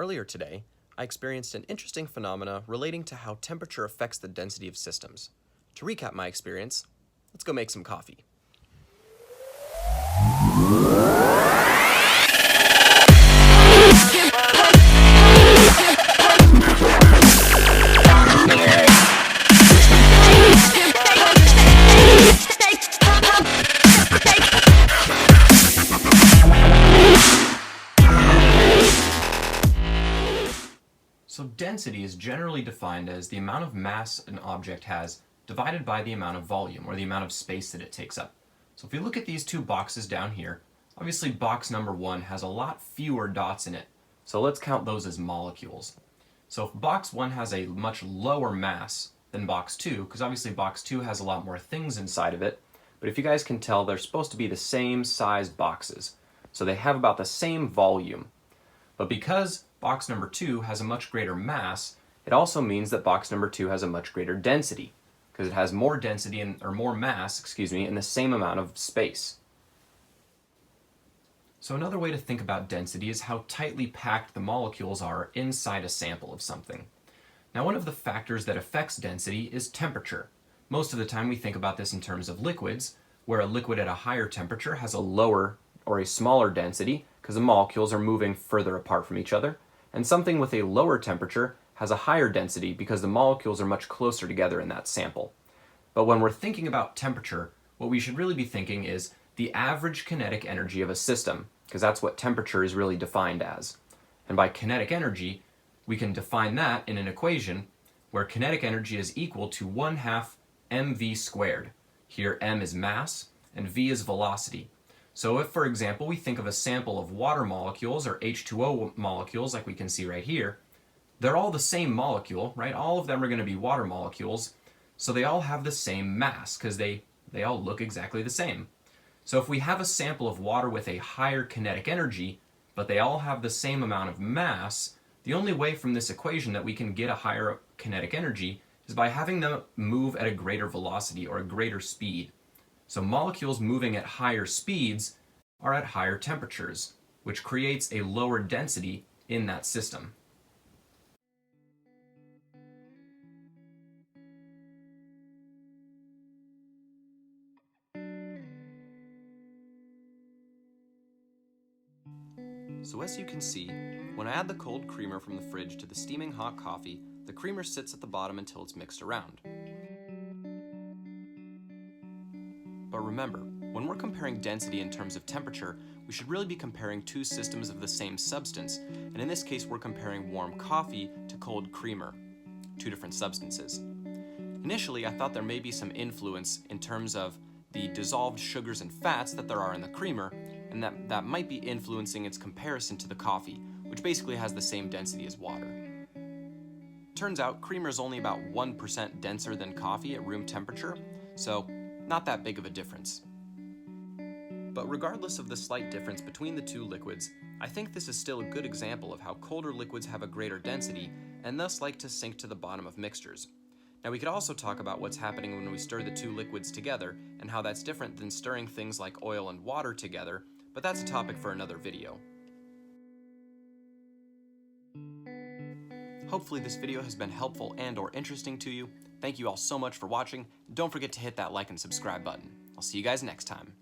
Earlier today, I experienced an interesting phenomena relating to how temperature affects the density of systems. To recap my experience, let's go make some coffee. So density is generally defined as the amount of mass an object has divided by the amount of volume, or the amount of space that it takes up. So if we look at these two boxes down here, obviously box number 1 has a lot fewer dots in it. So let's count those as molecules. So if box 1 has a much lower mass than box 2, because obviously box 2 has a lot more things inside of it, but if you guys can tell, they're supposed to be the same size boxes. So they have about the same volume. But because box number 2 has a much greater mass, it also means that box number 2 has a much greater density, because it has more density or more mass, in the same amount of space. So another way to think about density is how tightly packed the molecules are inside a sample of something. Now, one of the factors that affects density is temperature. Most of the time we think about this in terms of liquids, where a liquid at a higher temperature has a lower or a smaller density because the molecules are moving further apart from each other, and something with a lower temperature has a higher density because the molecules are much closer together in that sample. But when we're thinking about temperature, what we should really be thinking is the average kinetic energy of a system, because that's what temperature is really defined as. And by kinetic energy, we can define that in an equation where kinetic energy is equal to 1/2 mv squared. Here m is mass and v is velocity. So if, for example, we think of a sample of water molecules or H2O molecules like we can see right here, they're all the same molecule, right? All of them are going to be water molecules, so they all have the same mass because they all look exactly the same. So if we have a sample of water with a higher kinetic energy, but they all have the same amount of mass, the only way from this equation that we can get a higher kinetic energy is by having them move at a greater velocity or a greater speed. So molecules moving at higher speeds are at higher temperatures, which creates a lower density in that system. So as you can see, when I add the cold creamer from the fridge to the steaming hot coffee, the creamer sits at the bottom until it's mixed around. But remember, when we're comparing density in terms of temperature, we should really be comparing two systems of the same substance, and in this case we're comparing warm coffee to cold creamer, two different substances. Initially, I thought there may be some influence in terms of the dissolved sugars and fats that there are in the creamer, and that might be influencing its comparison to the coffee, which basically has the same density as water. Turns out creamer is only about 1% denser than coffee at room temperature, so not that big of a difference. But regardless of the slight difference between the two liquids, I think this is still a good example of how colder liquids have a greater density and thus like to sink to the bottom of mixtures. Now we could also talk about what's happening when we stir the two liquids together and how that's different than stirring things like oil and water together, but that's a topic for another video. Hopefully this video has been helpful and or interesting to you. Thank you all so much for watching. Don't forget to hit that like and subscribe button. I'll see you guys next time.